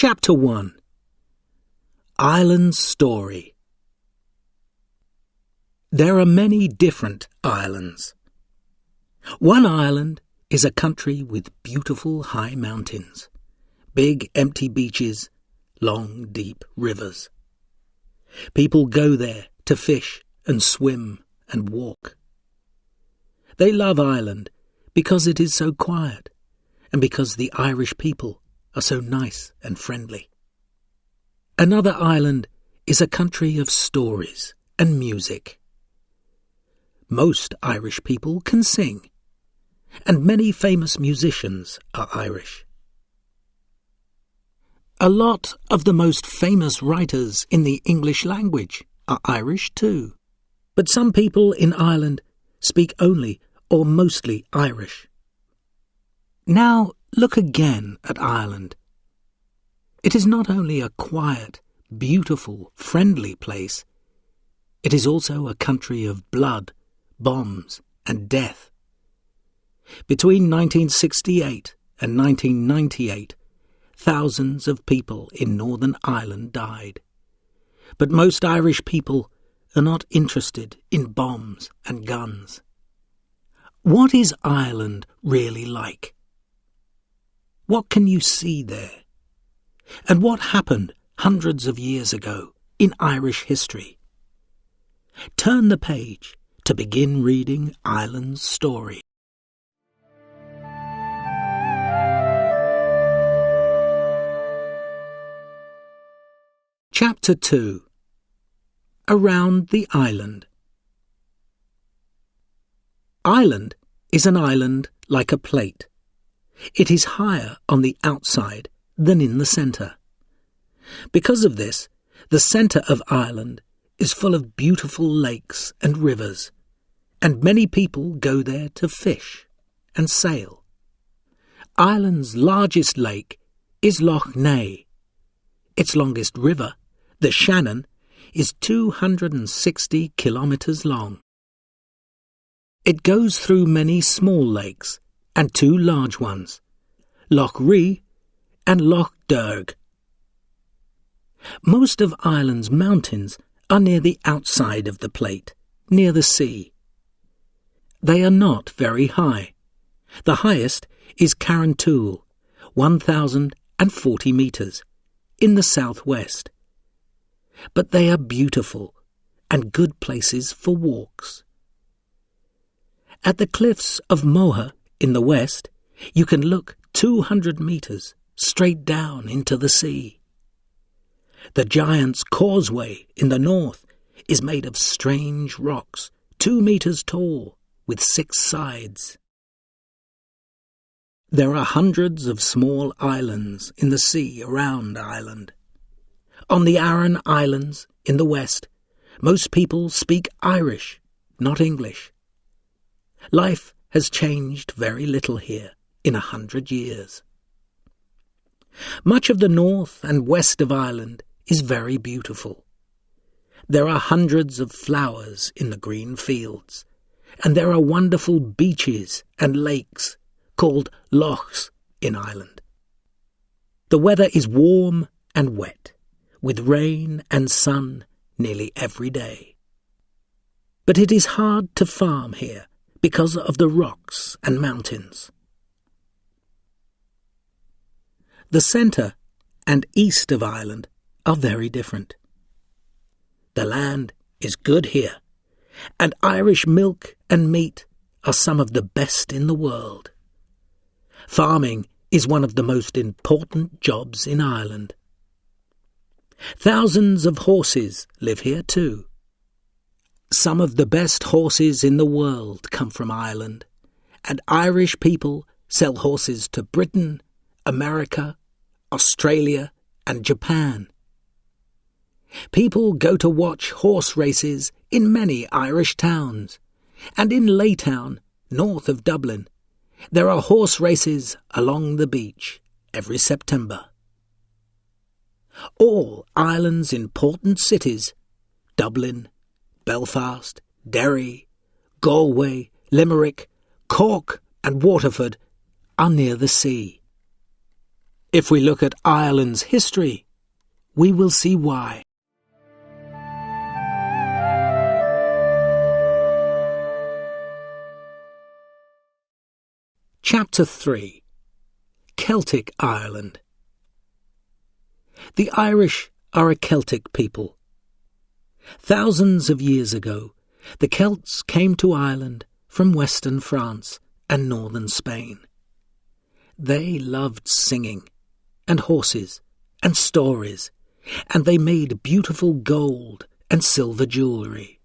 Chapter 1. Ireland's Story. There are many different islands. One island is a country with beautiful high mountains, big empty beaches, long deep rivers. People go there to fish and swim and walk. They love Ireland because it is so quiet and because the Irish people are so nice and friendly. Another island is a country of stories and music. Most Irish people can sing, and many famous musicians are Irish. A lot of the most famous writers in the English language are Irish too, but some people in Ireland speak only or mostly Irish. Now look again at Ireland. It is not only a quiet, beautiful, friendly place, it is also a country of blood, bombs and death. Between 1968 and 1998, thousands of people in Northern Ireland died. But most Irish people are not interested in bombs and guns. What is Ireland really like? What can you see there? And what happened hundreds of years ago in Irish history? Turn the page to begin reading Ireland's story. Chapter 2. Around the Island. Ireland is an island like a plate. It is higher on the outside than in the centre. Because of this, the centre of Ireland is full of beautiful lakes and rivers, and many people go there to fish and sail. Ireland's largest lake is Lough Neagh. Its longest river, the Shannon, is 260 kilometres long. It goes through many small lakes and two large ones, Lough Ree and Lough Derg. Most of Ireland's mountains are near the outside of the plate, near the sea. They are not very high. The highest is Carrantoul, 1,040 metres, in the southwest. But they are beautiful and good places for walks. At the cliffs of Moher in the west, you can look 200 metres straight down into the sea. The Giant's Causeway in the north is made of strange rocks, 2 metres tall, with 6 sides. There are hundreds of small islands in the sea around Ireland. On the Aran Islands in the west, most people speak Irish, not English. Life has changed very little here in 100 years. Much of the north and west of Ireland is very beautiful. There are hundreds of flowers in the green fields, and there are wonderful beaches and lakes called lochs in Ireland. The weather is warm and wet, with rain and sun nearly every day. But it is hard to farm here because of the rocks and mountains. The centre and east of Ireland are very different. The land is good here, and Irish milk and meat are some of the best in the world. Farming is one of the most important jobs in Ireland. Thousands of horses live here too. Some of the best horses in the world come from Ireland, and Irish people sell horses to Britain, America, Australia, and Japan. People go to watch horse races in many Irish towns, and in Laytown, north of Dublin, there are horse races along the beach every September. All Ireland's important cities, Dublin, Belfast, Derry, Galway, Limerick, Cork and Waterford, are near the sea. If we look at Ireland's history, we will see why. Chapter 3. Celtic Ireland. The Irish are a Celtic people. Thousands of years ago, the Celts came to Ireland from western France and northern Spain. They loved singing, and horses, and stories, and they made beautiful gold and silver jewellery.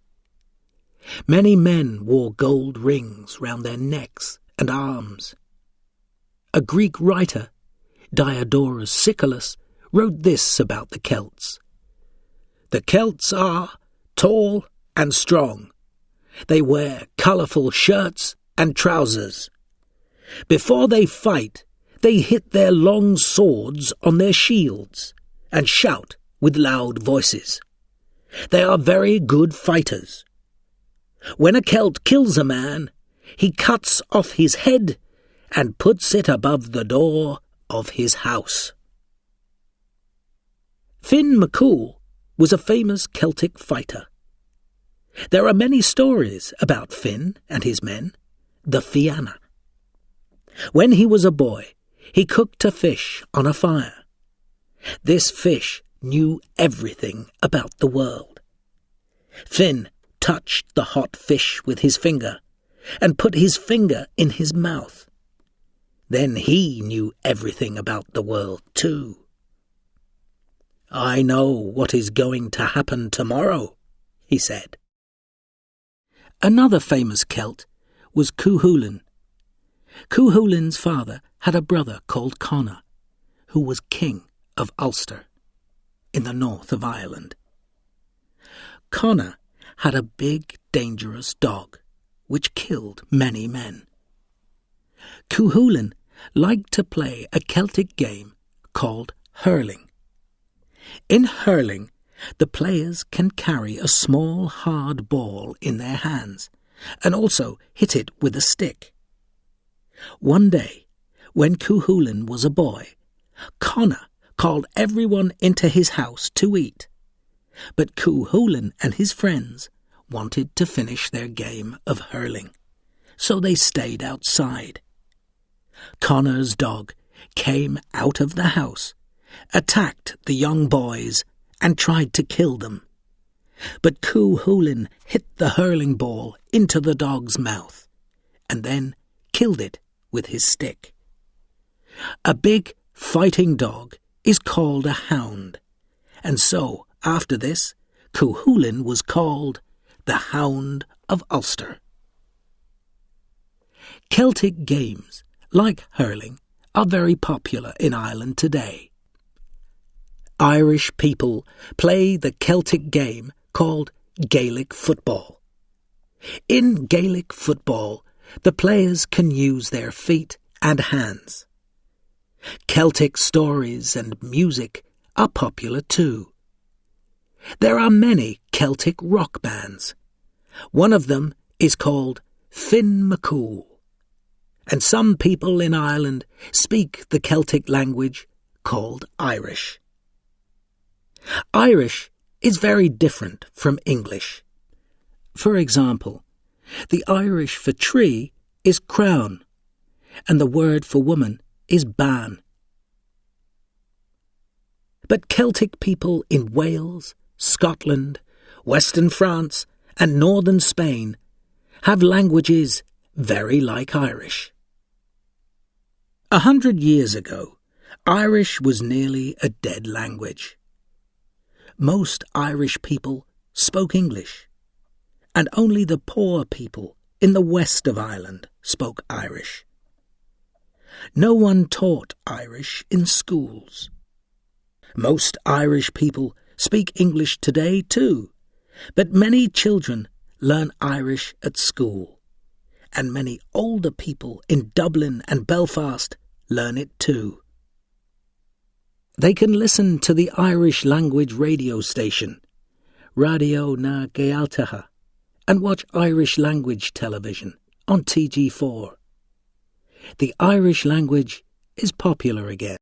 Many men wore gold rings round their necks and arms. A Greek writer, Diodorus Siculus, wrote this about the Celts. The Celts are tall and strong. They wear colourful shirts and trousers. Before they fight, they hit their long swords on their shields and shout with loud voices. They are very good fighters. When a Celt kills a man, he cuts off his head and puts it above the door of his house. Finn MacCool was a famous Celtic fighter. There are many stories about Finn and his men, the Fianna. When he was a boy, he cooked a fish on a fire. This fish knew everything about the world. Finn touched the hot fish with his finger and put his finger in his mouth. Then he knew everything about the world too. I know what is going to happen tomorrow, he said. Another famous Celt was Cuchulainn. Cuchulainn's father had a brother called Conor, who was king of Ulster, in the north of Ireland. Conor had a big, dangerous dog, which killed many men. Cuchulainn liked to play a Celtic game called hurling. In hurling, the players can carry a small hard ball in their hands and also hit it with a stick. One day, when Cuchulainn was a boy, Conor called everyone into his house to eat. But Cuchulainn and his friends wanted to finish their game of hurling, so they stayed outside. Conor's dog came out of the house, attacked the young boys, and tried to kill them. But Cuchulainn hit the hurling ball into the dog's mouth, and then killed it with his stick. A big fighting dog is called a hound, and so, after this, Cuchulainn was called the Hound of Ulster. Celtic games, like hurling, are very popular in Ireland today. Irish people play the Celtic game called Gaelic football. In Gaelic football, the players can use their feet and hands. Celtic stories and music are popular too. There are many Celtic rock bands. One of them is called Finn MacCool, and some people in Ireland speak the Celtic language called Irish. Irish is very different from English. For example, the Irish for tree is crown, and the word for woman is ban. But Celtic people in Wales, Scotland, Western France, and northern Spain have languages very like Irish. 100 years ago, Irish was nearly a dead language. Most Irish people spoke English, and only the poor people in the west of Ireland spoke Irish. No one taught Irish in schools. Most Irish people speak English today too, but many children learn Irish at school, and many older people in Dublin and Belfast learn it too. They can listen to the Irish language radio station, Radio na Gaeltacha, and watch Irish language television on TG4. The Irish language is popular again.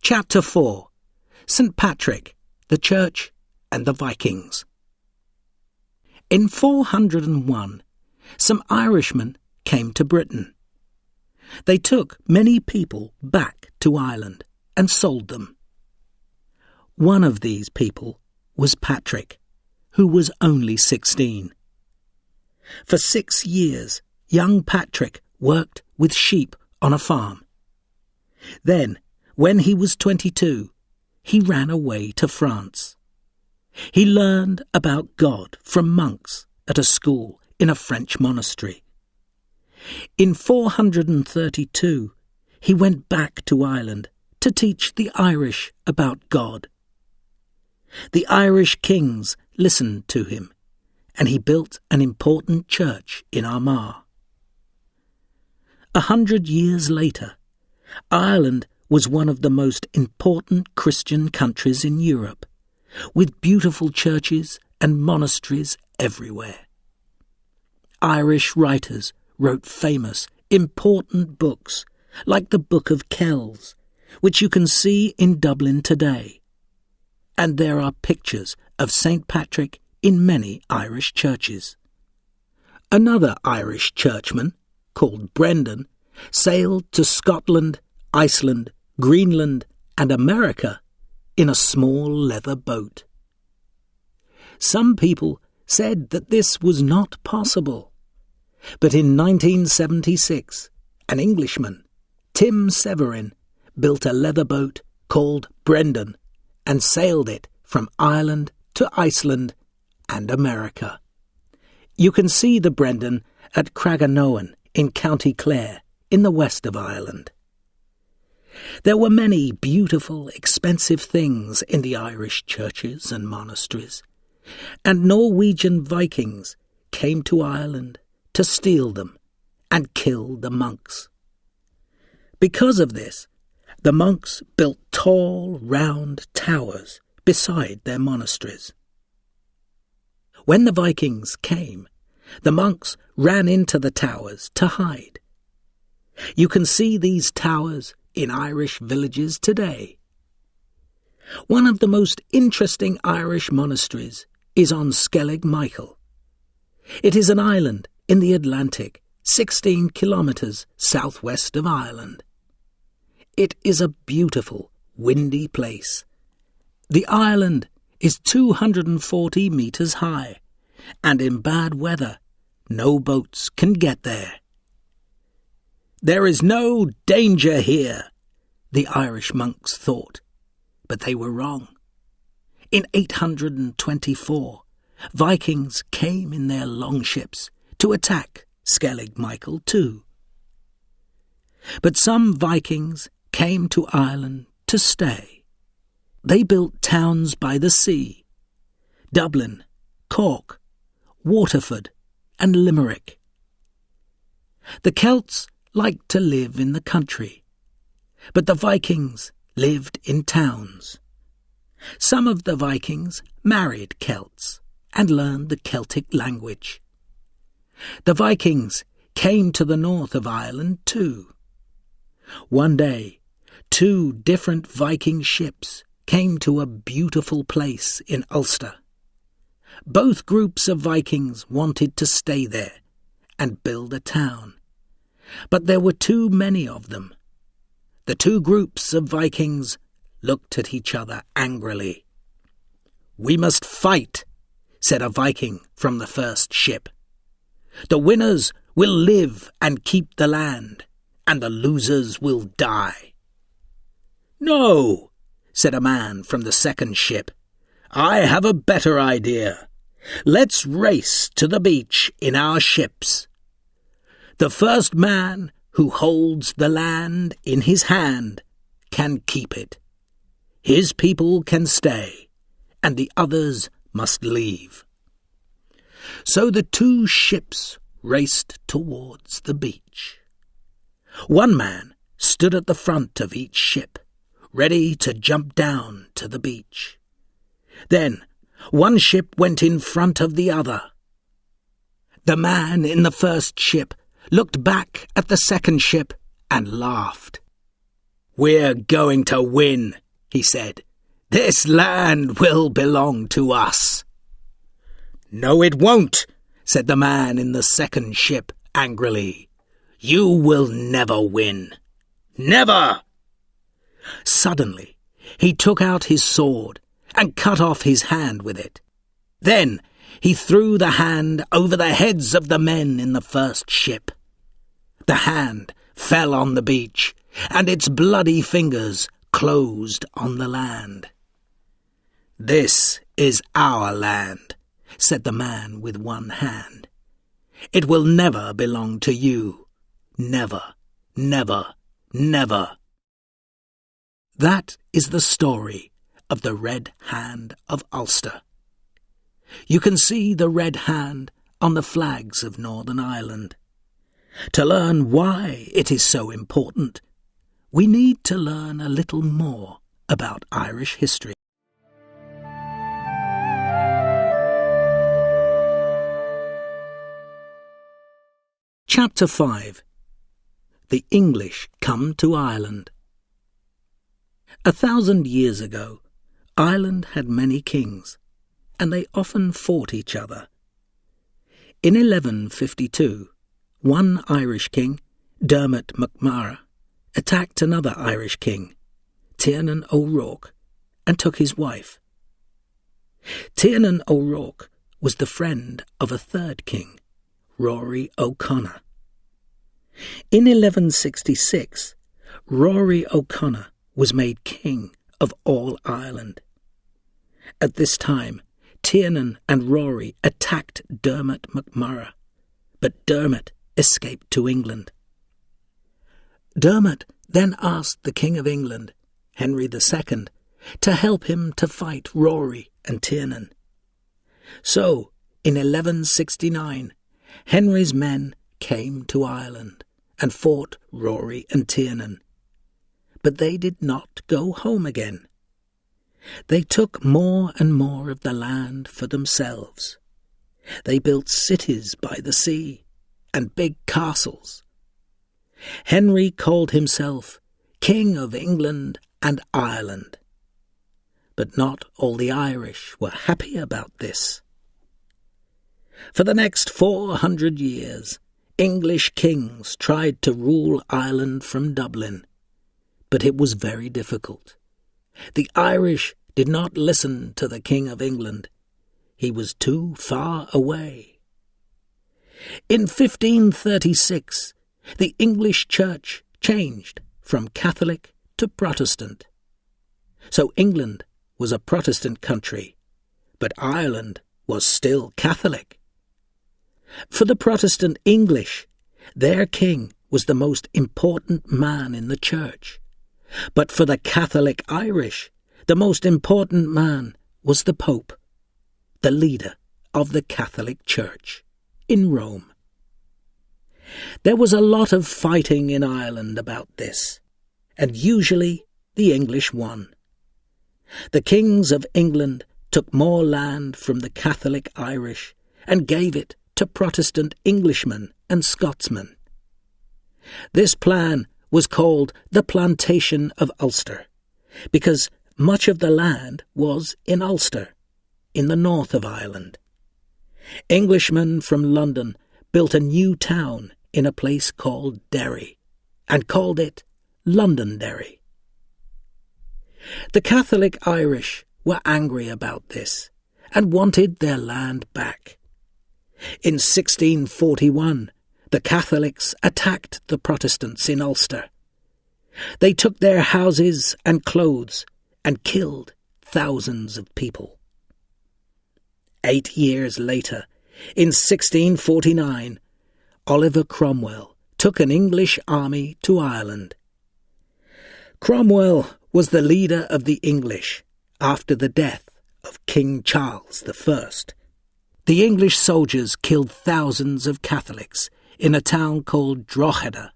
Chapter 4. St. Patrick, the Church and the Vikings. In 401, some Irishmen came to Britain. They took many people back to Ireland and sold them. One of these people was Patrick, who was only 16. For 6 years, young Patrick worked with sheep on a farm. Then, when he was 22, he ran away to France. He learned about God from monks at a school in a French monastery. In 432, he went back to Ireland to teach the Irish about God. The Irish kings listened to him, and he built an important church in Armagh. 100 years later, Ireland was one of the most important Christian countries in Europe, with beautiful churches and monasteries everywhere. Irish writers wrote famous, important books, like the Book of Kells, which you can see in Dublin today. And there are pictures of St. Patrick in many Irish churches. Another Irish churchman, called Brendan, sailed to Scotland, Iceland, Greenland, and America in a small leather boat. Some people said that this was not possible, but in 1976, an Englishman, Tim Severin, built a leather boat called Brendan and sailed it from Ireland to Iceland and America. You can see the Brendan at Craiganoan in County Clare in the west of Ireland. There were many beautiful, expensive things in the Irish churches and monasteries, and Norwegian Vikings came to Ireland to steal them and kill the monks. Because of this, the monks built tall, round towers beside their monasteries. When the Vikings came, the monks ran into the towers to hide. You can see these towers in Irish villages today. One of the most interesting Irish monasteries is on Skellig Michael. It is an island in the Atlantic, 16 kilometres southwest of Ireland. It is a beautiful, windy place. The island is 240 metres high, and in bad weather, no boats can get there. There is no danger here, the Irish monks thought, but they were wrong. In 824, Vikings came in their longships to attack Skellig Michael too. But some Vikings came to Ireland to stay. They built towns by the sea: Dublin, Cork, Waterford, and Limerick. The Celts liked to live in the country, but the Vikings lived in towns. Some of the Vikings married Celts and learned the Celtic language. The Vikings came to the north of Ireland too. One day, 2 different Viking ships came to a beautiful place in Ulster. Both groups of Vikings wanted to stay there and build a town, but there were too many of them. The 2 groups of Vikings looked at each other angrily. "We must fight," said a Viking from the first ship. "The winners will live and keep the land, and the losers will die." "No," said a man from the second ship. "I have a better idea. Let's race to the beach in our ships. The first man who holds the land in his hand can keep it. His people can stay, and the others must leave." So the 2 ships raced towards the beach. One man stood at the front of each ship, ready to jump down to the beach. Then one ship went in front of the other. The man in the first ship looked back at the second ship and laughed. "We're going to win," he said. "This land will belong to us." "No, it won't," said the man in the second ship angrily. "You will never win. Never!" Suddenly, he took out his sword and cut off his hand with it. Then he threw the hand over the heads of the men in the first ship. The hand fell on the beach, and its bloody fingers closed on the land. "This is our land," said the man with one hand. "It will never belong to you. Never, never, never." That is the story of the Red Hand of Ulster. You can see the red hand on the flags of Northern Ireland. To learn why it is so important, we need to learn a little more about Irish history. Chapter 5. The English Come to Ireland. 1,000 years ago, Ireland had many kings, and they often fought each other. In 1152, one Irish king, Dermot MacMara, attacked another Irish king, Tiernan O'Rourke, and took his wife. Tiernan O'Rourke was the friend of a third king, Rory O'Connor. In 1166, Rory O'Connor was made king of all Ireland. At this time, Tiernan and Rory attacked Dermot MacMara, but Dermot escaped to England. Dermot then asked the King of England, Henry II, to help him to fight Rory and Tiernan. So, in 1169, Henry's men came to Ireland and fought Rory and Tiernan. But they did not go home again. They took more and more of the land for themselves. They built cities by the sea and big castles. Henry called himself King of England and Ireland. But not all the Irish were happy about this. For the next 400 years, English kings tried to rule Ireland from Dublin, but it was very difficult. The Irish did not listen to the King of England. He was too far away. In 1536, the English Church changed from Catholic to Protestant. So England was a Protestant country, but Ireland was still Catholic. For the Protestant English, their king was the most important man in the church. But for the Catholic Irish, the most important man was the Pope, the leader of the Catholic Church in Rome. There was a lot of fighting in Ireland about this, and usually the English won. The kings of England took more land from the Catholic Irish and gave it to Protestant Englishmen and Scotsmen. This plan was called the Plantation of Ulster, because much of the land was in Ulster, in the north of Ireland. Englishmen from London built a new town in a place called Derry, and called it Londonderry. The Catholic Irish were angry about this, and wanted their land back. In 1641, the Catholics attacked the Protestants in Ulster. They took their houses and clothes and killed thousands of people. 8 years later, in 1649, Oliver Cromwell took an English army to Ireland. Cromwell was the leader of the English after the death of King Charles I. The English soldiers killed thousands of Catholics in a town called Drogheda.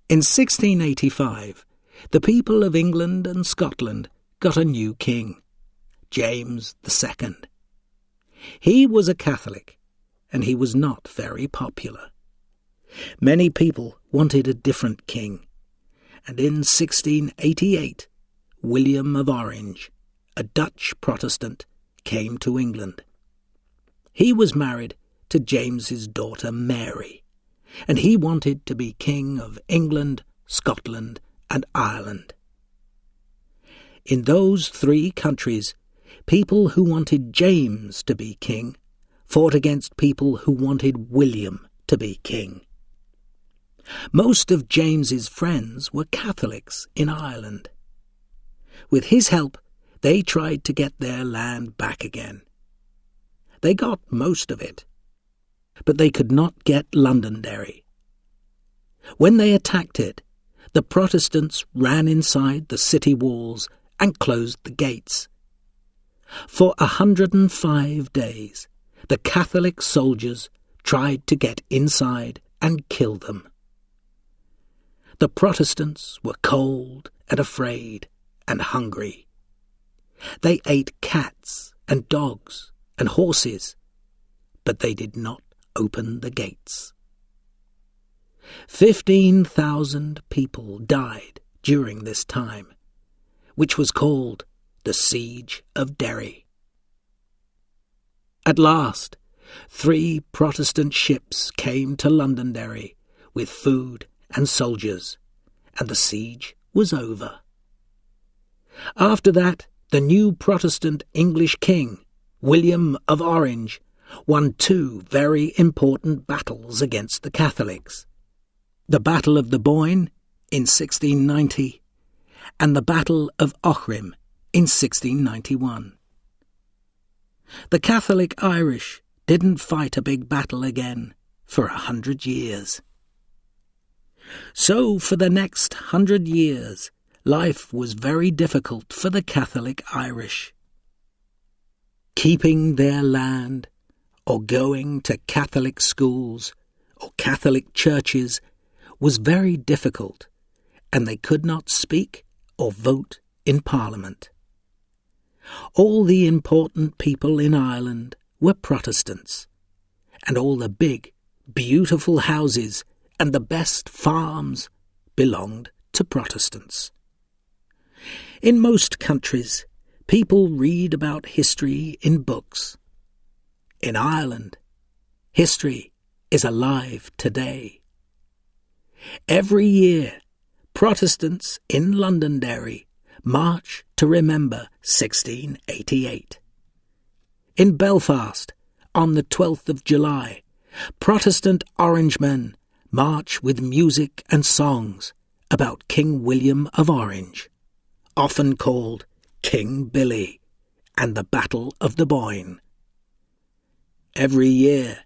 In 1685, the people of England and Scotland got a new king, James II. He was a Catholic, and he was not very popular. Many people wanted a different king, and in 1688 William of Orange, a Dutch Protestant, came to England. He was married to James's daughter Mary, and he wanted to be King of England, Scotland, and Ireland. In those three countries, people who wanted James to be king fought against people who wanted William to be king. Most of James's friends were Catholics in Ireland. With his help, they tried to get their land back again. They got most of it, but they could not get Londonderry. When they attacked it, the Protestants ran inside the city walls and closed the gates. For 105 days, the Catholic soldiers tried to get inside and kill them. The Protestants were cold and afraid and hungry. They ate cats and dogs and horses, but they did not open the gates. 15,000 people died during this time, which was called the Siege of Derry. At last, 3 Protestant ships came to Londonderry with food and soldiers, and the siege was over. After that, the new Protestant English king, William of Orange, won 2 very important battles against the Catholics: the Battle of the Boyne in 1690 and the Battle of Aughrim in 1691. The Catholic Irish didn't fight a big battle again for 100 years. So for the next 100 years, life was very difficult for the Catholic Irish. Keeping their land, or going to Catholic schools or Catholic churches was very difficult, and they could not speak or vote in Parliament. All the important people in Ireland were Protestants, and all the big, beautiful houses and the best farms belonged to Protestants. In most countries, people read about history in books. In Ireland, history is alive today. Every year, Protestants in Londonderry march to remember 1688. In Belfast, on the 12th of July, Protestant Orangemen march with music and songs about King William of Orange, often called King Billy, and the Battle of the Boyne. Every year,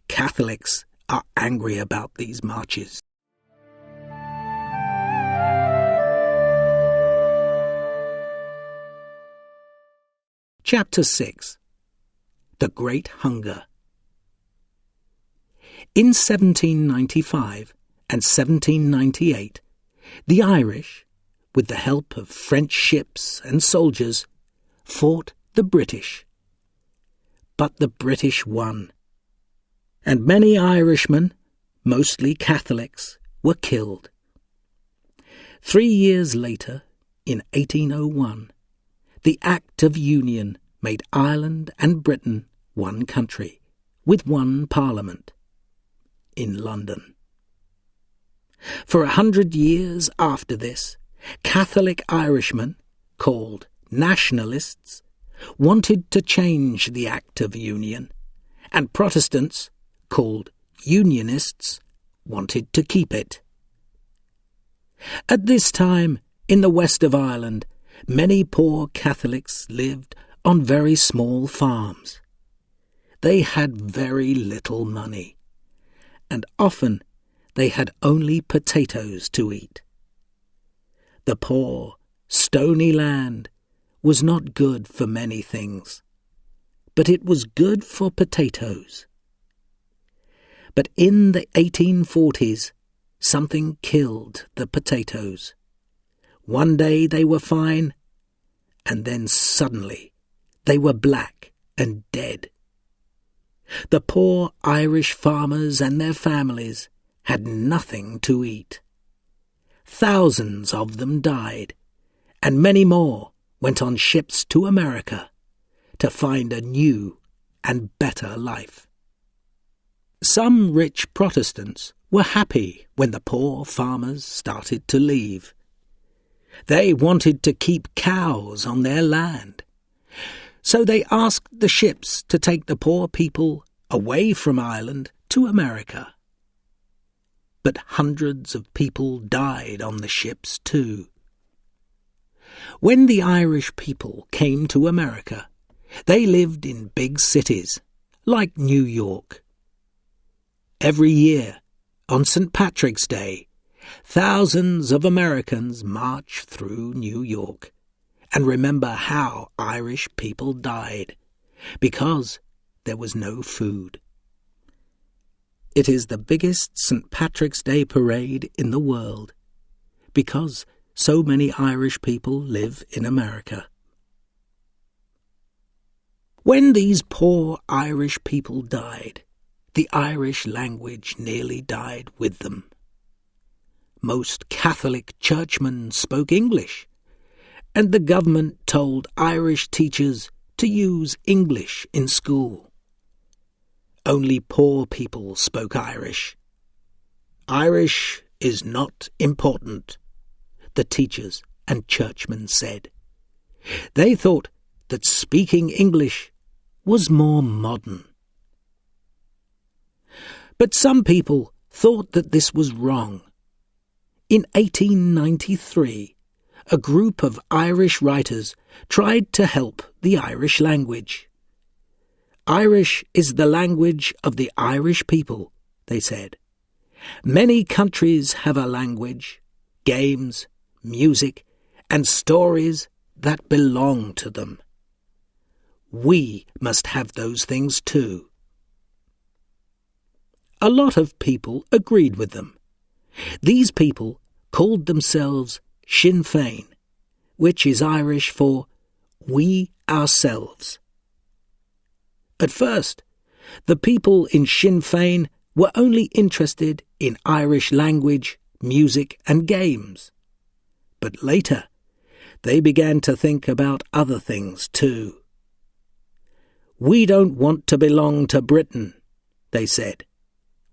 Catholics are angry about these marches. Chapter 6. The Great Hunger. In 1795 and 1798, the Irish, with the help of French ships and soldiers, fought the British. But the British won, and many Irishmen, mostly Catholics, were killed. 3 years later, in 1801, the Act of Union made Ireland and Britain one country, with one parliament, in London. For 100 years after this, Catholic Irishmen, called nationalists, wanted to change the Act of Union, and Protestants, called Unionists, wanted to keep it. At this time, in the west of Ireland, many poor Catholics lived on very small farms. They had very little money, and often they had only potatoes to eat. The poor, stony land was not good for many things, but it was good for potatoes. But in the 1840s, something killed the potatoes. One day they were fine, and then suddenly they were black and dead. The poor Irish farmers and their families had nothing to eat. thousands of them died, and many more went on ships to America to find a new and better life. Some rich Protestants were happy when the poor farmers started to leave. They wanted to keep cows on their land, so they asked the ships to take the poor people away from Ireland to America. But hundreds of people died on the ships too. When the Irish people came to America, they lived in big cities, like New York. Every year, on St. Patrick's Day, thousands of Americans march through New York and remember how Irish people died, because there was no food. It is the biggest St. Patrick's Day parade in the world, because so many Irish people live in America. When these poor Irish people died, the Irish language nearly died with them. Most Catholic churchmen spoke English, and the government told Irish teachers to use English in school. Only poor people spoke Irish. Irish is not important, the teachers and churchmen said. They thought that speaking English was more modern. But some people thought that this was wrong. In 1893, a group of Irish writers tried to help the Irish language. Irish is the language of the Irish people, they said. Many countries have a language, games, music, and stories that belong to them. We must have those things too. A lot of people agreed with them. These people called themselves Sinn Féin, which is Irish for we ourselves. At first, the people in Sinn Féin were only interested in Irish language, music and games. But later, they began to think about other things too. We don't want to belong to Britain, they said.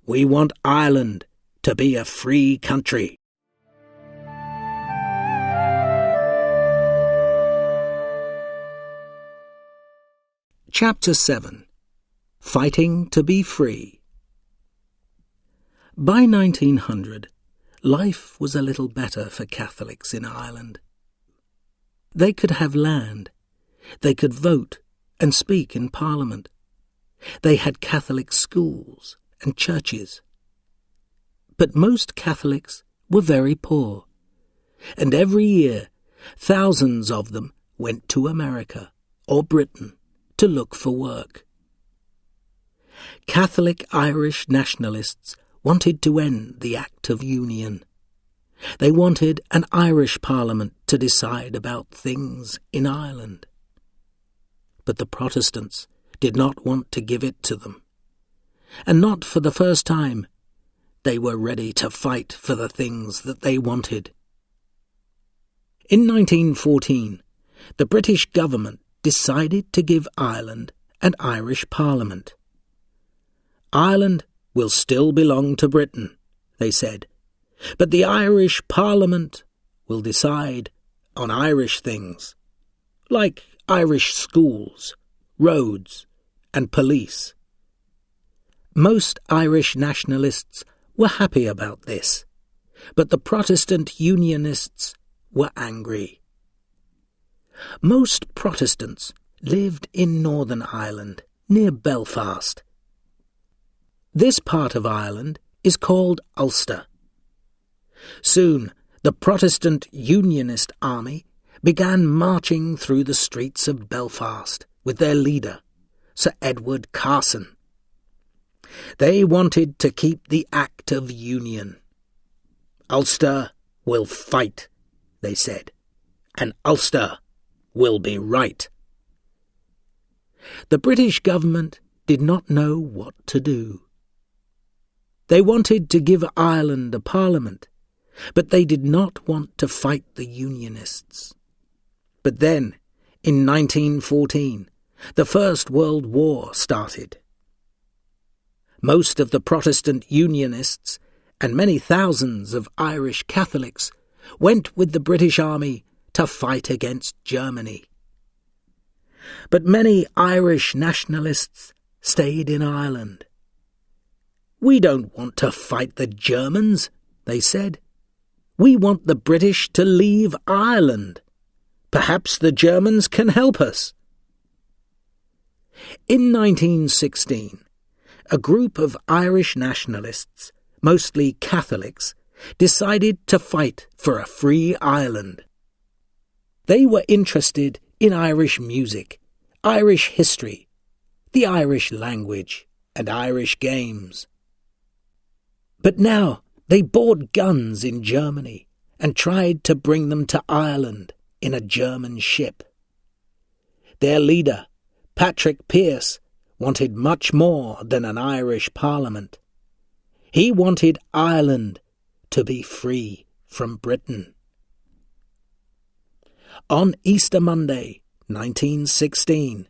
We want Ireland to be a free country. Chapter 7. Fighting to be Free. By 1900, life was a little better for Catholics in Ireland. They could have land, they could vote and speak in Parliament. They had Catholic schools and churches. But most Catholics were very poor, and every year thousands of them went to America or Britain to look for work. Catholic Irish nationalists wanted to end the Act of Union. They wanted an Irish Parliament to decide about things in Ireland. But the Protestants did not want to give it to them. And not for the first time, they were ready to fight for the things that they wanted. In 1914, the British government decided to give Ireland an Irish Parliament. Ireland will still belong to Britain, they said, but the Irish Parliament will decide on Irish things, like Irish schools, roads, and police. Most Irish nationalists were happy about this, but the Protestant Unionists were angry. Most Protestants lived in Northern Ireland, near Belfast. This part of Ireland is called Ulster. Soon, the Protestant Unionist army began marching through the streets of Belfast with their leader, Sir Edward Carson. They wanted to keep the Act of Union. Ulster will fight, they said, and Ulster will be right. The British government did not know what to do. They wanted to give Ireland a parliament, but they did not want to fight the Unionists. But then, in 1914, the First World War started. Most of the Protestant Unionists and many thousands of Irish Catholics went with the British Army to fight against Germany. But many Irish nationalists stayed in Ireland. "We don't want to fight the Germans," they said. "We want the British to leave Ireland. Perhaps the Germans can help us." In 1916, a group of Irish nationalists, mostly Catholics, decided to fight for a free Ireland. They were interested in Irish music, Irish history, the Irish language, and Irish games. But now they bought guns in Germany and tried to bring them to Ireland in a German ship. Their leader, Patrick Pearse, wanted much more than an Irish parliament. He wanted Ireland to be free from Britain. On Easter Monday, 1916,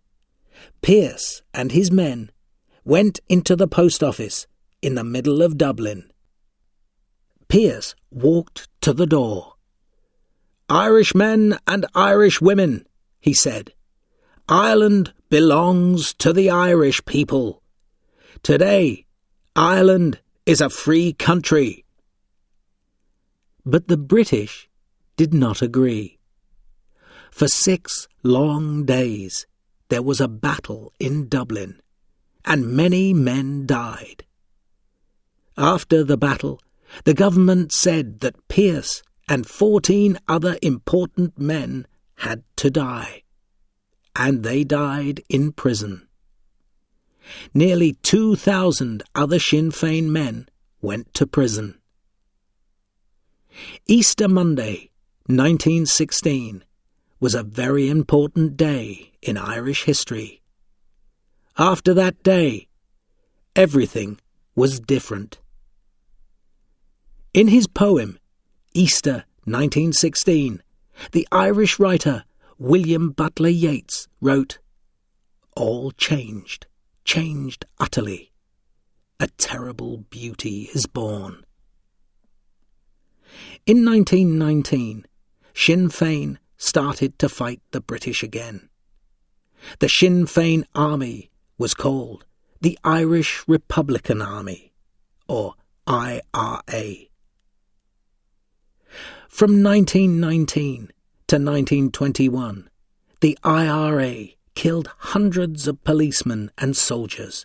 Pearse and his men went into the post office in the middle of Dublin. Pearse walked to the door. "Irish men and Irish women," he said, "Ireland belongs to the Irish people. Today, Ireland is a free country." But the British did not agree. For 6 long days there was a battle in Dublin, and many men died. After the battle, the government said that Pearse and 14 other important men had to die, and they died in prison. Nearly 2,000 other Sinn Féin men went to prison. Easter Monday, 1916, was a very important day in Irish history. After that day, everything was different. In his poem, Easter 1916, the Irish writer William Butler Yeats wrote, "All changed, changed utterly. A terrible beauty is born." In 1919, Sinn Féin started to fight the British again. The Sinn Féin Army was called the Irish Republican Army, or IRA. From 1919 to 1921, the IRA killed hundreds of policemen and soldiers,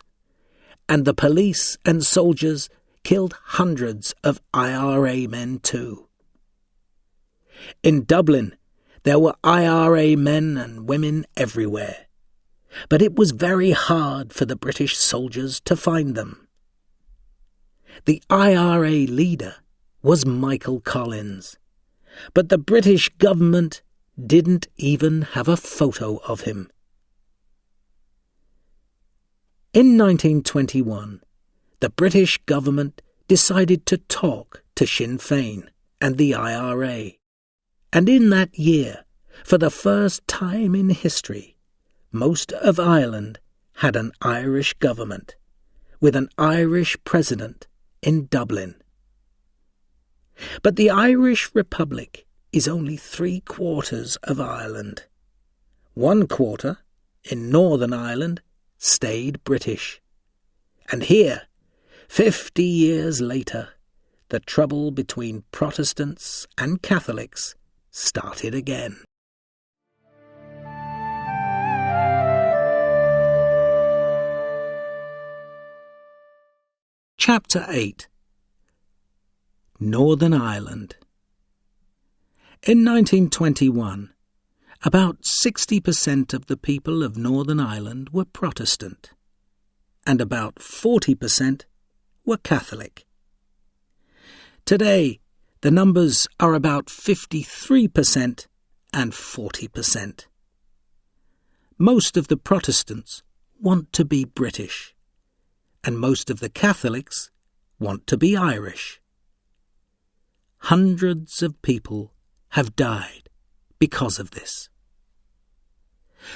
and the police and soldiers killed hundreds of IRA men too. In Dublin, there were IRA men and women everywhere, but it was very hard for the British soldiers to find them. The IRA leader was Michael Collins, but the British government didn't even have a photo of him. In 1921, the British government decided to talk to Sinn Féin and the IRA, and in that year, for the first time in history, most of Ireland had an Irish government, with an Irish president in Dublin. But the Irish Republic is only 3/4 of Ireland. 1/4, in Northern Ireland, stayed British. And here, 50 years later, the trouble between Protestants and Catholics started again. Chapter 8. Northern Ireland. In 1921, about 60% of the people of Northern Ireland were Protestant, and about 40% were Catholic. Today, the numbers are about 53% and 40%. Most of the Protestants want to be British, and most of the Catholics want to be Irish. hundreds of people have died because of this.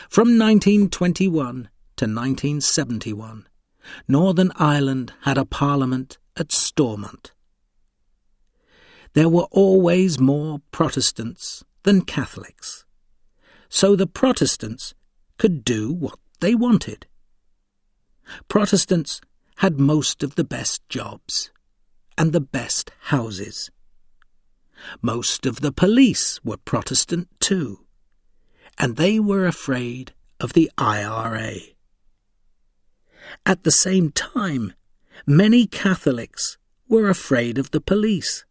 From 1921 to 1971, Northern Ireland had a parliament at Stormont. There were always more Protestants than Catholics, so the Protestants could do what they wanted. Protestants had most of the best jobs and the best houses. Most of the police were Protestant too, and they were afraid of the IRA. At the same time, many Catholics were afraid of the police.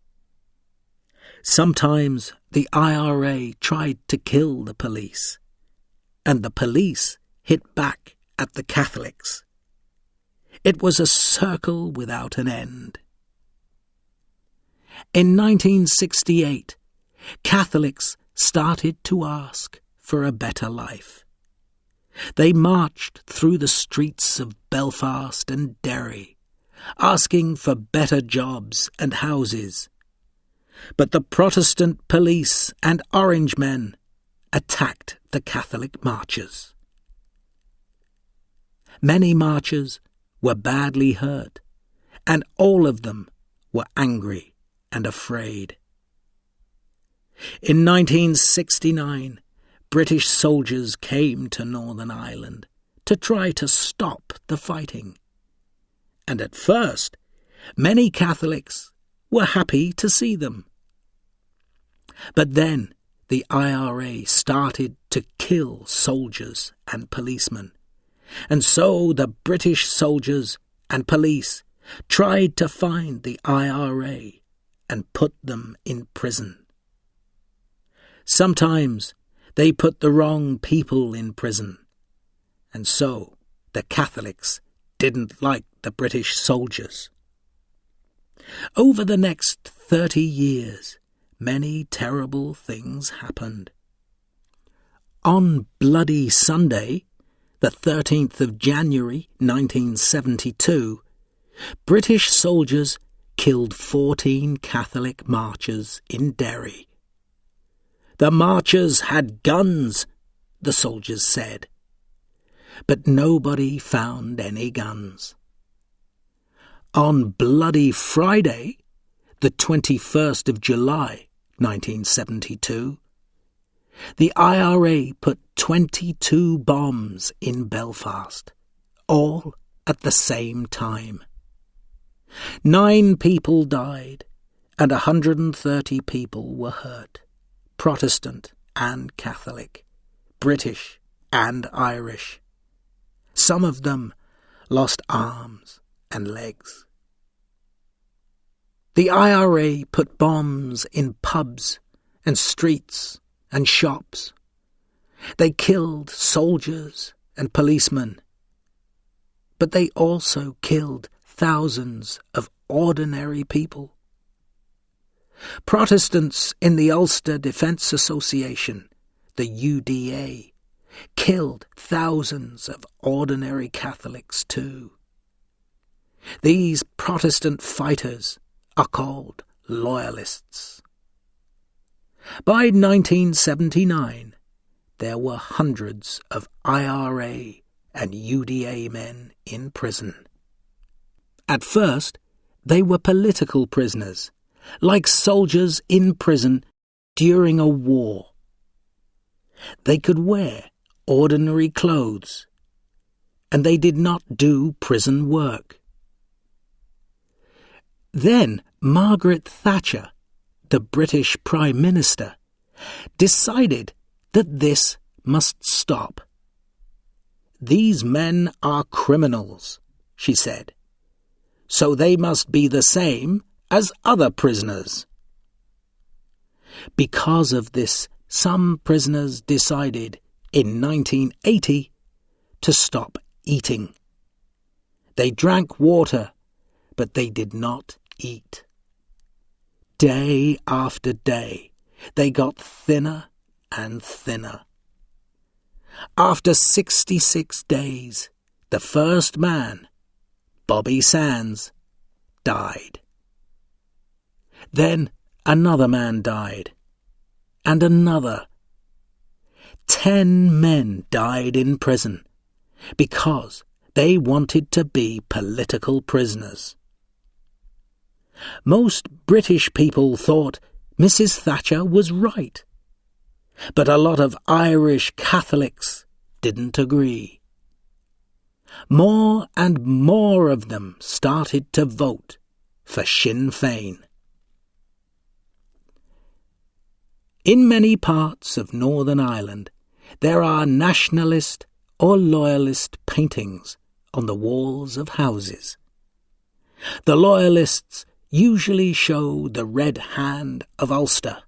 Sometimes the IRA tried to kill the police, and the police hit back at the Catholics. It was a circle without an end. In 1968, Catholics started to ask for a better life. They marched through the streets of Belfast and Derry, asking for better jobs and houses. But the Protestant police and Orange men attacked the Catholic marchers. Many marchers were badly hurt, and all of them were angry and afraid. In 1969, British soldiers came to Northern Ireland to try to stop the fighting. And at first, many Catholics were happy to see them. But then the IRA started to kill soldiers and policemen, and so the British soldiers and police tried to find the IRA and put them in prison. Sometimes they put the wrong people in prison, and so the Catholics didn't like the British soldiers. Over the next 30 years, many terrible things happened. On Bloody Sunday, the 13th of January 1972, British soldiers killed 14 Catholic marchers in Derry. The marchers had guns, the soldiers said, but nobody found any guns. On Bloody Friday, the 21st of July 1972, the IRA put 22 bombs in Belfast, all at the same time. 9 people died and 130 people were hurt, Protestant and Catholic, British and Irish. Some of them lost arms and legs. The IRA put bombs in pubs and streets and shops. They killed soldiers and policemen, but they also killed thousands of ordinary people. Protestants in the Ulster Defence Association, the UDA, killed thousands of ordinary Catholics too. These Protestant fighters are called loyalists. By 1979, there were hundreds of IRA and UDA men in prison. At first, they were political prisoners, like soldiers in prison during a war. They could wear ordinary clothes, and they did not do prison work. Then Margaret Thatcher, the British Prime Minister, decided that this must stop. "These men are criminals," she said, "so they must be the same as other prisoners." Because of this, some prisoners decided in 1980 to stop eating. They drank water, but they did not eat. Day after day, they got thinner and thinner. After 66 days, the first man, Bobby Sands, died. Then another man died, and another. 10 men died in prison because they wanted to be political prisoners. Most British people thought Mrs. Thatcher was right, but a lot of Irish Catholics didn't agree. More and more of them started to vote for Sinn Féin. In many parts of Northern Ireland, there are nationalist or loyalist paintings on the walls of houses. The loyalists usually show the Red Hand of Ulster,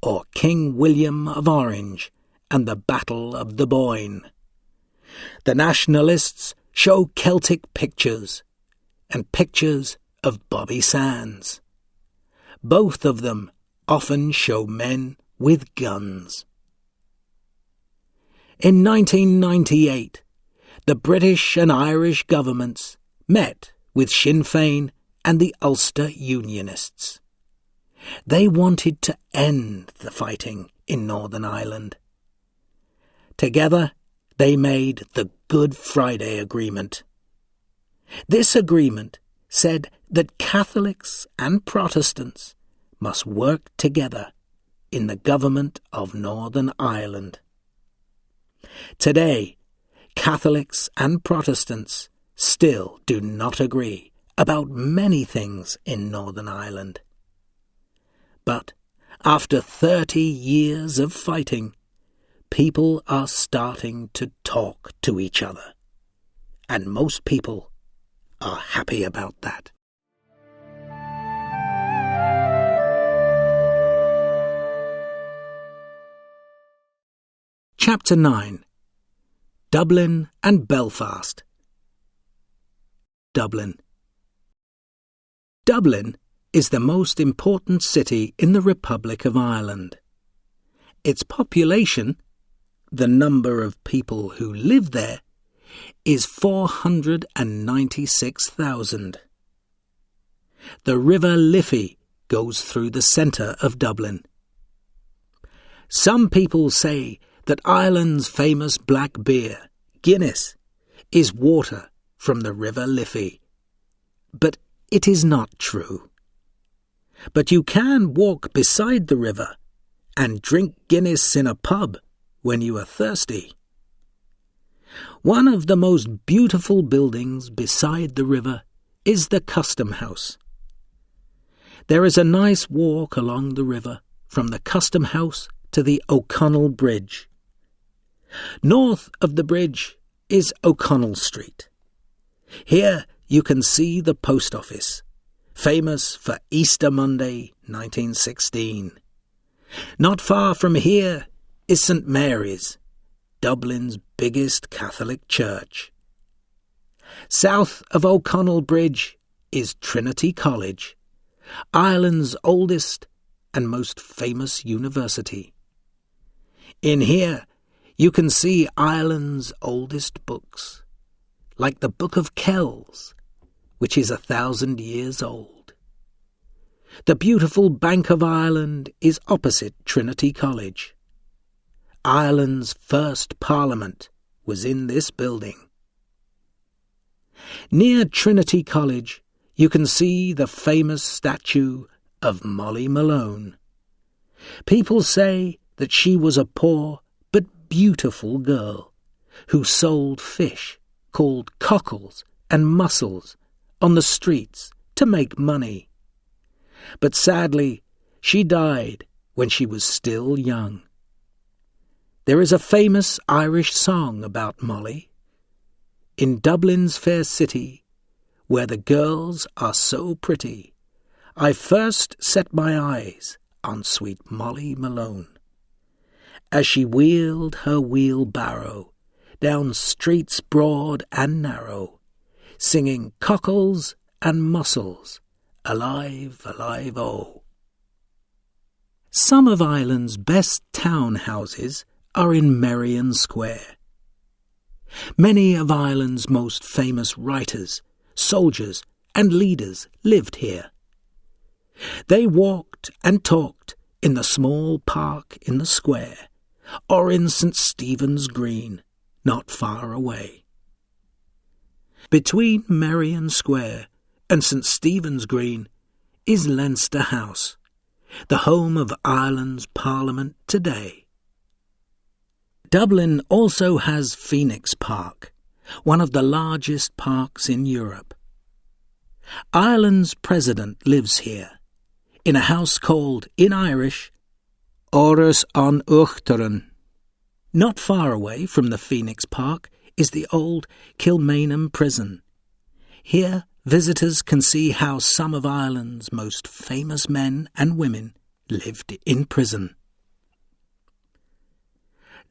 or King William of Orange and the Battle of the Boyne. The nationalists show Celtic pictures and pictures of Bobby Sands. Both of them often show men with guns. In 1998, the British and Irish governments met with Sinn Féin and the Ulster Unionists. They wanted to end the fighting in Northern Ireland. Together, they made the Good Friday Agreement. This agreement said that Catholics and Protestants must work together in the government of Northern Ireland. Today, Catholics and Protestants still do not agree about many things in Northern Ireland. But after 30 years of fighting, people are starting to talk to each other, and most people are happy about that. Chapter 9. Dublin and Belfast. Dublin. Dublin is the most important city in the Republic of Ireland. Its population, the number of people who live there, is 496,000. The River Liffey goes through the centre of Dublin. Some people say that Ireland's famous black beer, Guinness, is water from the River Liffey. But it is not true. But you can walk beside the river and drink Guinness in a pub when you are thirsty. One of the most beautiful buildings beside the river is the Custom House. There is a nice walk along the river from the Custom House to the O'Connell Bridge. North of the bridge is O'Connell Street. Here you can see the post office, famous for Easter Monday 1916. Not far from here is St. Mary's, Dublin's biggest Catholic church. South of O'Connell Bridge is Trinity College, Ireland's oldest and most famous university. In here you can see Ireland's oldest books, like the Book of Kells, which is 1,000 years old. The beautiful Bank of Ireland is opposite Trinity College. Ireland's first Parliament was in this building. Near Trinity College, you can see the famous statue of Molly Malone. People say that she was a poor but beautiful girl who sold fish called cockles and mussels on the streets to make money. But sadly, she died when she was still young. There is a famous Irish song about Molly. In Dublin's fair city, where the girls are so pretty, I first set my eyes on sweet Molly Malone, as she wheeled her wheelbarrow down streets broad and narrow, singing cockles and mussels, alive, alive, oh. Some of Ireland's best townhouses are in Merrion Square. Many of Ireland's most famous writers, soldiers and leaders lived here. They walked and talked in the small park in the square, or in St. Stephen's Green, not far away. Between Merrion Square and St. Stephen's Green is Leinster House, the home of Ireland's Parliament today. Dublin also has Phoenix Park, one of the largest parks in Europe. Ireland's president lives here, in a house called, in Irish, Áras an Uachtaran. Not far away from the Phoenix Park is the old Kilmainham prison. Here, visitors can see how some of Ireland's most famous men and women lived in prison.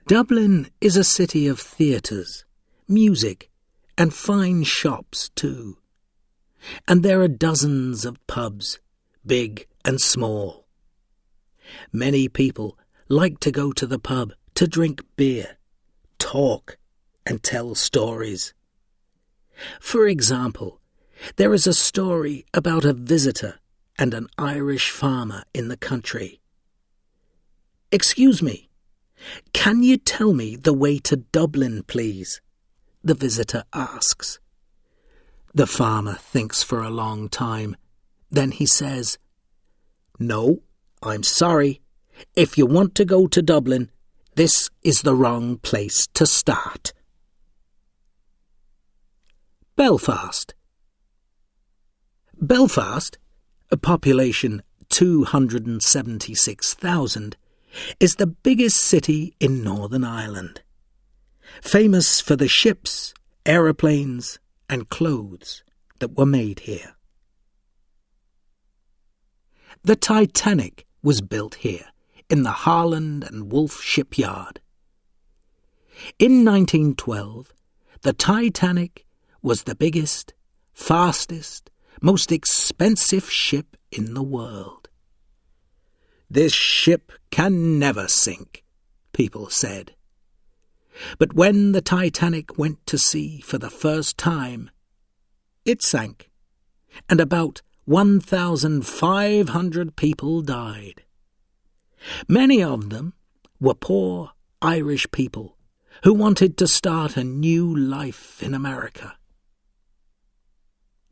Dublin is a city of theatres, music, and fine shops too. And there are dozens of pubs, big and small. Many people like to go to the pub to drink beer, talk, and tell stories. For example, there is a story about a visitor and an Irish farmer in the country. "Excuse me, can you tell me the way to Dublin, please?" the visitor asks. The farmer thinks for a long time. Then he says, "No, I'm sorry. If you want to go to Dublin, this is the wrong place to start." Belfast. Belfast, a population 276,000, is the biggest city in Northern Ireland, famous for the ships, aeroplanes, and clothes that were made here. The Titanic was built here in the Harland and Wolff shipyard. In 1912, the Titanic was the biggest, fastest, most expensive ship in the world. "This ship can never sink," people said. But when the Titanic went to sea for the first time, it sank, and about 1,500 people died. Many of them were poor Irish people who wanted to start a new life in America.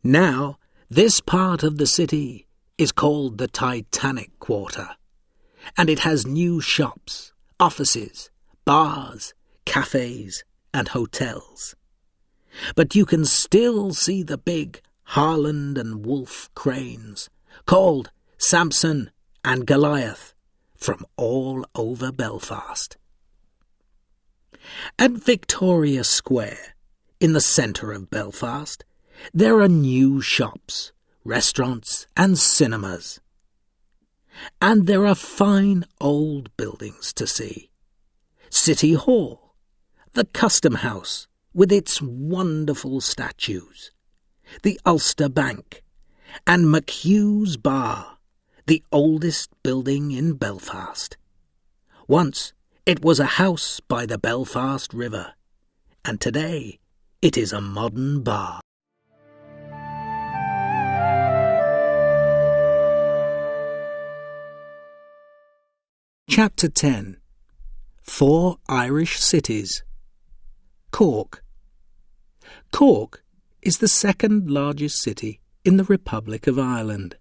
Now, this part of the city is called the Titanic Quarter, and it has new shops, offices, bars, cafes, and hotels. But you can still see the big Harland and Wolff cranes, called Samson and Goliath, from all over Belfast. At Victoria Square, in the centre of Belfast, there are new shops, restaurants, and cinemas. And there are fine old buildings to see. City Hall, the Custom House with its wonderful statues, the Ulster Bank, and McHugh's Bar, the oldest building in Belfast. Once it was a house by the Belfast River, and today it is a modern bar. Chapter 10. 4 Irish Cities. Cork. Cork is the second largest city in the Republic of Ireland.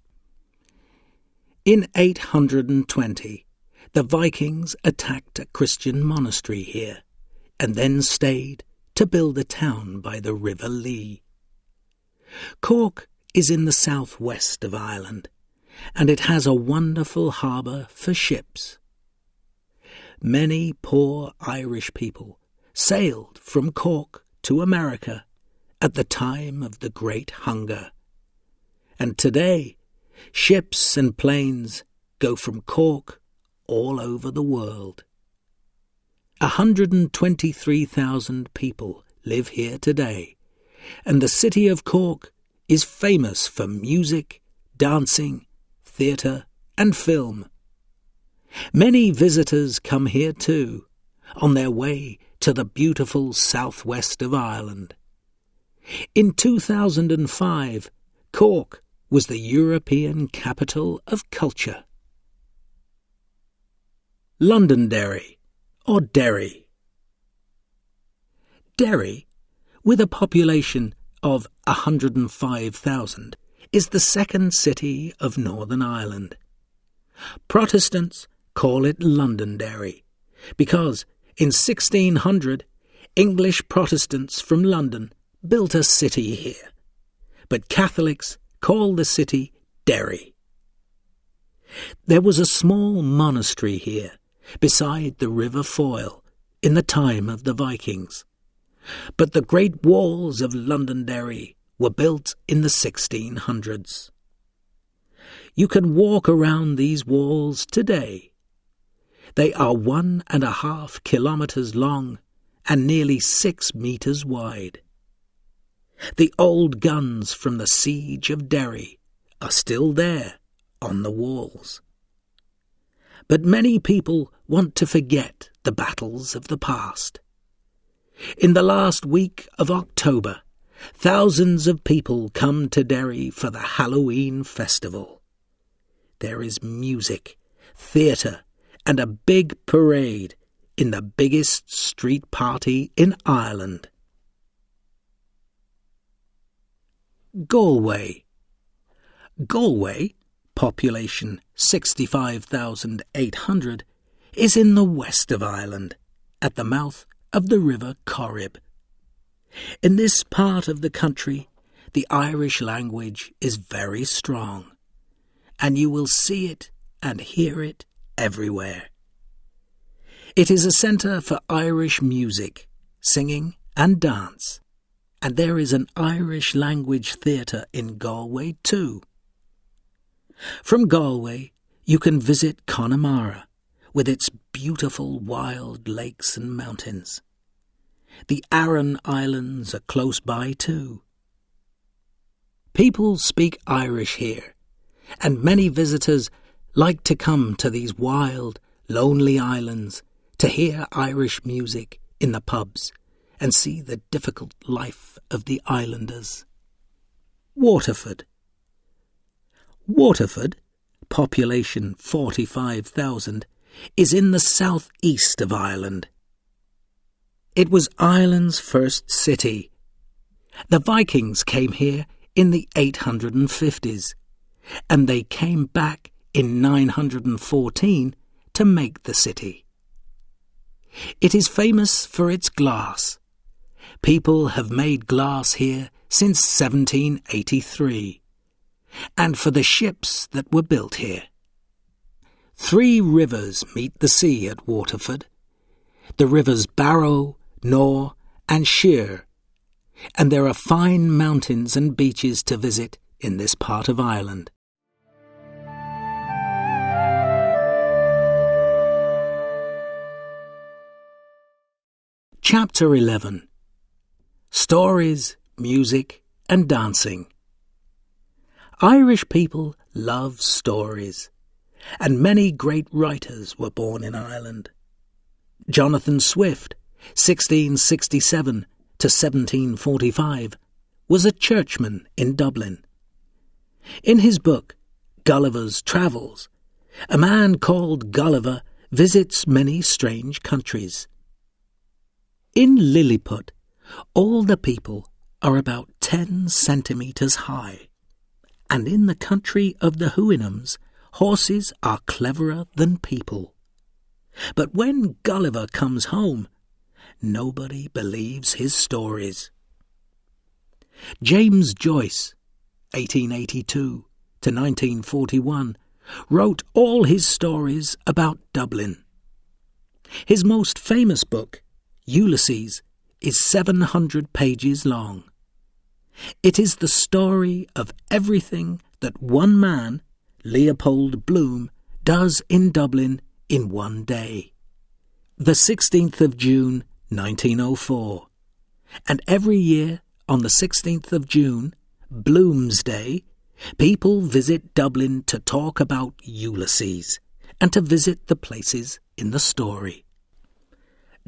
In 820, the Vikings attacked a Christian monastery here, and then stayed to build a town by the River Lee. Cork is in the southwest of Ireland, and it has a wonderful harbour for ships. Many poor Irish people sailed from Cork to America at the time of the Great Hunger. And today, ships and planes go from Cork all over the world. 123,000 people live here today, and the city of Cork is famous for music, dancing, theatre, and film. Many visitors come here too, on their way to the beautiful southwest of Ireland. In 2005, Cork was the European capital of culture. Londonderry, or Derry. Derry, with a population of 105,000, is the second city of Northern Ireland. Protestants call it Londonderry because in 1600 English Protestants from London built a city here, but Catholics call the city Derry. There was a small monastery here beside the River Foyle in the time of the Vikings, but the great walls of Londonderry were built in the 1600s. You can walk around these walls today. They are 1.5 kilometres long and nearly 6 metres wide. The old guns from the siege of Derry are still there on the walls. But many people want to forget the battles of the past. In the last week of October, thousands of people come to Derry for the Halloween festival. There is music, theatre, and a big parade in the biggest street party in Ireland. Galway. Galway, population 65,800, is in the west of Ireland, at the mouth of the River Corrib. In this part of the country, the Irish language is very strong, and you will see it and hear it everywhere. It is a centre for Irish music, singing and dance, and there is an Irish language theatre in Galway too. From Galway you can visit Connemara, with its beautiful wild lakes and mountains. The Aran Islands are close by too. People speak Irish here, and many visitors like to come to these wild, lonely islands to hear Irish music in the pubs and see the difficult life of the islanders. Waterford. Waterford, population 45,000, is in the south-east of Ireland. It was Ireland's first city. The Vikings came here in the 850s, and they came back in 914 to make the city. It is famous for its glass. People have made glass here since 1783, and for the ships that were built here. 3 rivers meet the sea at Waterford, the rivers Barrow, Nore and Sheer, and there are fine mountains and beaches to visit in this part of Ireland. Chapter 11. Stories, Music and Dancing. Irish people love stories, and many great writers were born in Ireland. Jonathan Swift, 1667 to 1745, was a churchman in Dublin. In his book, Gulliver's Travels, a man called Gulliver visits many strange countries. In Lilliput, all the people are about 10 centimetres high, and in the country of the Houyhnhnms, horses are cleverer than people. But when Gulliver comes home, nobody believes his stories. James Joyce, 1882 to 1941, wrote all his stories about Dublin. His most famous book, Ulysses, is 700 pages long. It is the story of everything that one man, Leopold Bloom, does in Dublin in one day, the 16th of June, 1904. And every year, on the 16th of June, Bloom's Day, people visit Dublin to talk about Ulysses and to visit the places in the story.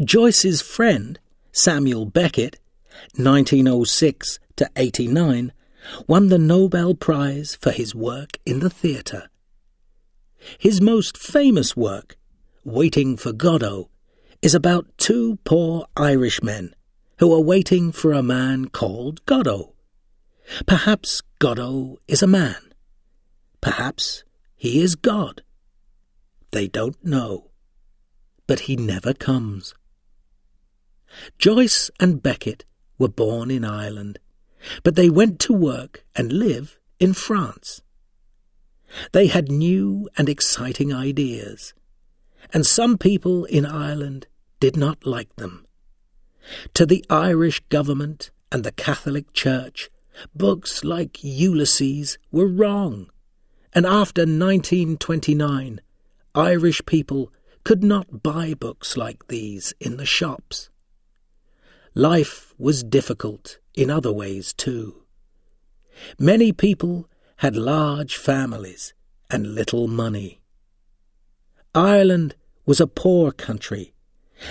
Joyce's friend, Samuel Beckett, 1906 to 89, won the Nobel Prize for his work in the theatre. His most famous work, Waiting for Godot, is about two poor Irishmen who are waiting for a man called Godot. Perhaps Godot is a man. Perhaps he is God. They don't know. But he never comes. Joyce and Beckett were born in Ireland, but they went to work and live in France. They had new and exciting ideas, and some people in Ireland did not like them. To the Irish government and the Catholic Church, books like Ulysses were wrong, and after 1929, Irish people could not buy books like these in the shops. Life was difficult in other ways too. Many people had large families and little money. Ireland was a poor country,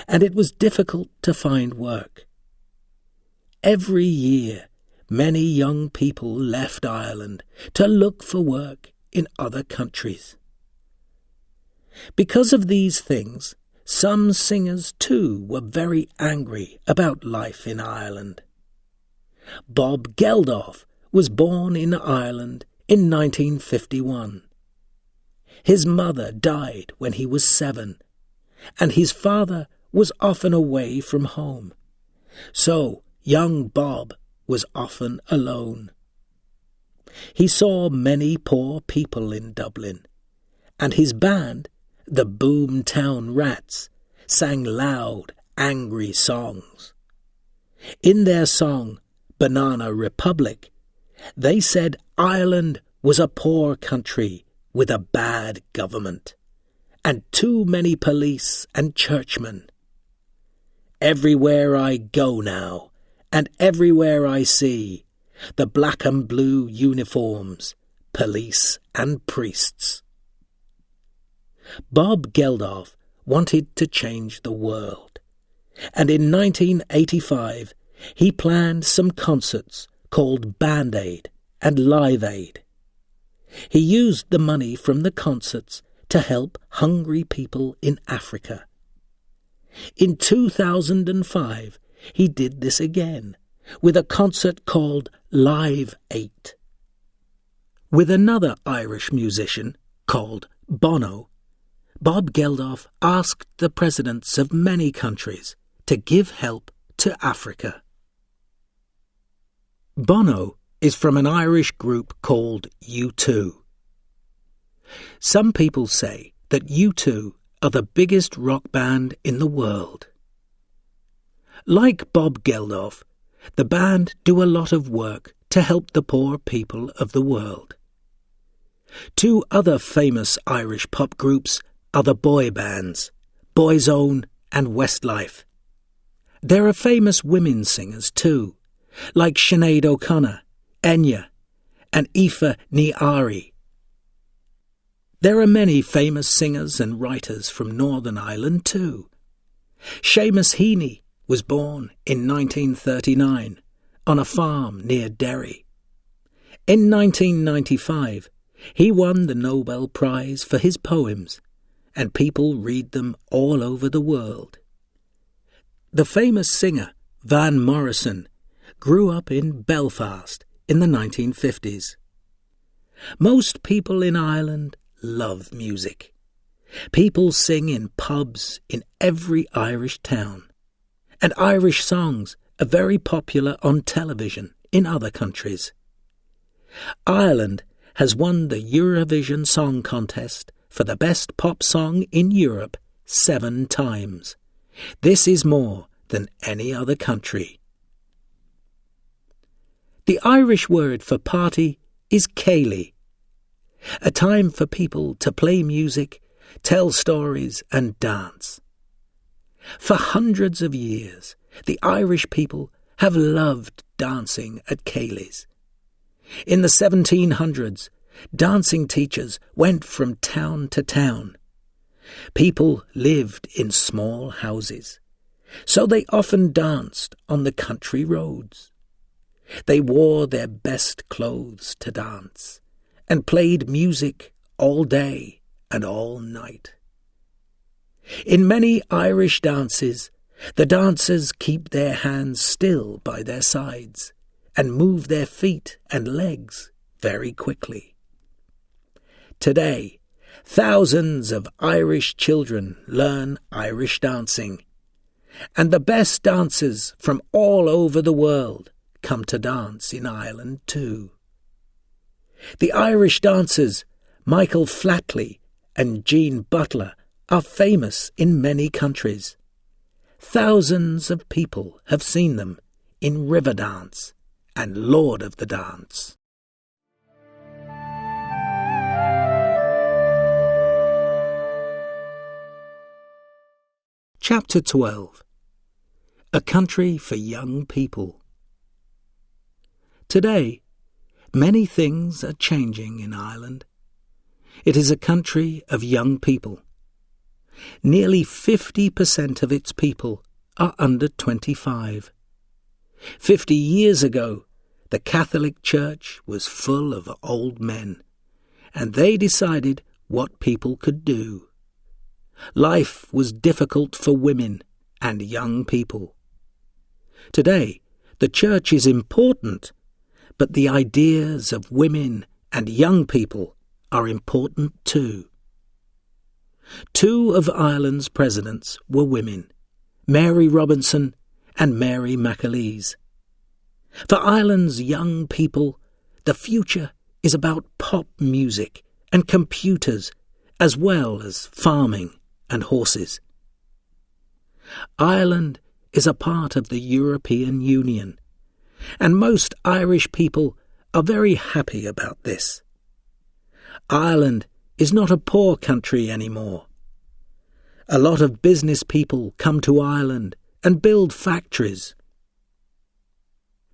and it was difficult to find work. Every year, many young people left Ireland to look for work in other countries. Because of these things, some singers too were very angry about life in Ireland. Bob Geldof was born in Ireland in 1951. His mother died when he was 7, and his father was often away from home. So young Bob was often alone. He saw many poor people in Dublin, and his band, the Boomtown Rats, sang loud, angry songs. In their song, Banana Republic, they said Ireland was a poor country with a bad government, and too many police and churchmen. Everywhere I go now, and everywhere I see, the black and blue uniforms, police and priests. Bob Geldof wanted to change the world, and in 1985 he planned some concerts called Band Aid and Live Aid. He used the money from the concerts to help hungry people in Africa. In 2005, he did this again with a concert called Live 8. With another Irish musician called Bono, Bob Geldof asked the presidents of many countries to give help to Africa. Bono is from an Irish group called U2. Some people say that U2 are the biggest rock band in the world. Like Bob Geldof, the band do a lot of work to help the poor people of the world. Two other famous Irish pop groups are the boy bands, Boyzone and Westlife. There are famous women singers too, like Sinead O'Connor, Enya, and Aoife Ní Ari. There are many famous singers and writers from Northern Ireland too. Seamus Heaney was born in 1939 on a farm near Derry. In 1995, he won the Nobel Prize for his poems, and people read them all over the world. The famous singer Van Morrison grew up in Belfast in the 1950s. Most people in Ireland love music. People sing in pubs in every Irish town, and Irish songs are very popular on television in other countries. Ireland has won the Eurovision Song Contest for the best pop song in Europe 7 times. This is more than any other country. The Irish word for party is céilí, a time for people to play music, tell stories and dance. For hundreds of years, the Irish people have loved dancing at céilís. In the 1700s, dancing teachers went from town to town. People lived in small houses, so they often danced on the country roads. They wore their best clothes to dance, and played music all day and all night. In many Irish dances, the dancers keep their hands still by their sides and move their feet and legs very quickly. Today, thousands of Irish children learn Irish dancing, and the best dancers from all over the world come to dance in Ireland too. The Irish dancers Michael Flatley and Jean Butler are famous in many countries. Thousands of people have seen them in Riverdance and Lord of the Dance. Chapter 12. A Country for Young People. Today, many things are changing in Ireland. It is a country of young people. Nearly 50% of its people are under 25. 50 years ago, the Catholic Church was full of old men, and they decided what people could do. Life was difficult for women and young people. Today, the Church is important, but the ideas of women and young people are important too. Two of Ireland's presidents were women, Mary Robinson and Mary McAleese. For Ireland's young people, the future is about pop music and computers, as well as farming and horses. Ireland is a part of the European Union, and most Irish people are very happy about this. Ireland is not a poor country anymore. A lot of business people come to Ireland and build factories.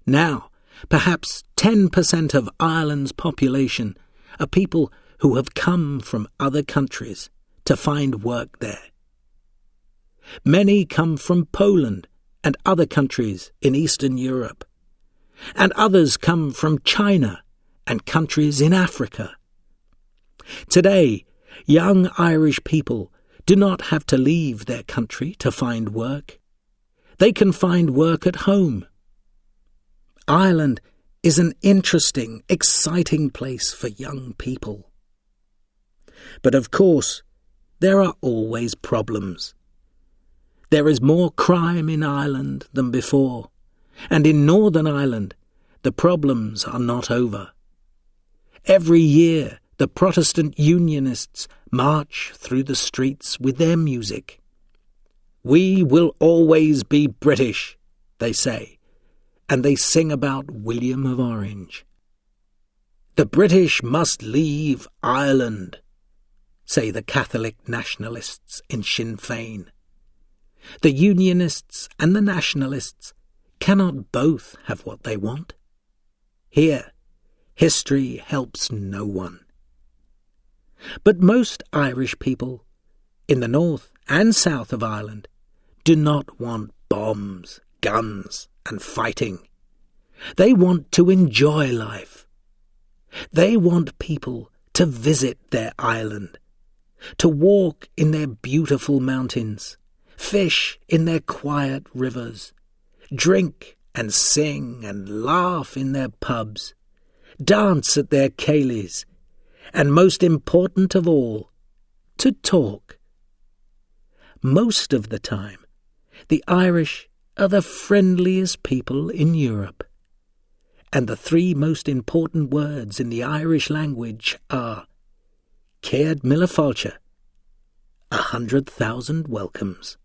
Now, perhaps 10% of Ireland's population are people who have come from other countries to find work there. Many come from Poland and other countries in Eastern Europe, and others come from China and countries in Africa. Today, young Irish people do not have to leave their country to find work. They can find work at home. Ireland is an interesting, exciting place for young people. But of course, there are always problems. There is more crime in Ireland than before, and in Northern Ireland, the problems are not over. Every year, the Protestant Unionists march through the streets with their music. "We will always be British," they say, and they sing about William of Orange. "The British must leave Ireland," say the Catholic nationalists in Sinn Féin. The Unionists and the nationalists cannot both have what they want. Here, history helps no one. But most Irish people, in the north and south of Ireland, do not want bombs, guns, and fighting. They want to enjoy life. They want people to visit their island, to walk in their beautiful mountains, fish in their quiet rivers, drink and sing and laugh in their pubs, dance at their céilís, and most important of all, to talk. Most of the time, the Irish are the friendliest people in Europe, and the three most important words in the Irish language are Céad Mille Fáilte, 100,000 welcomes.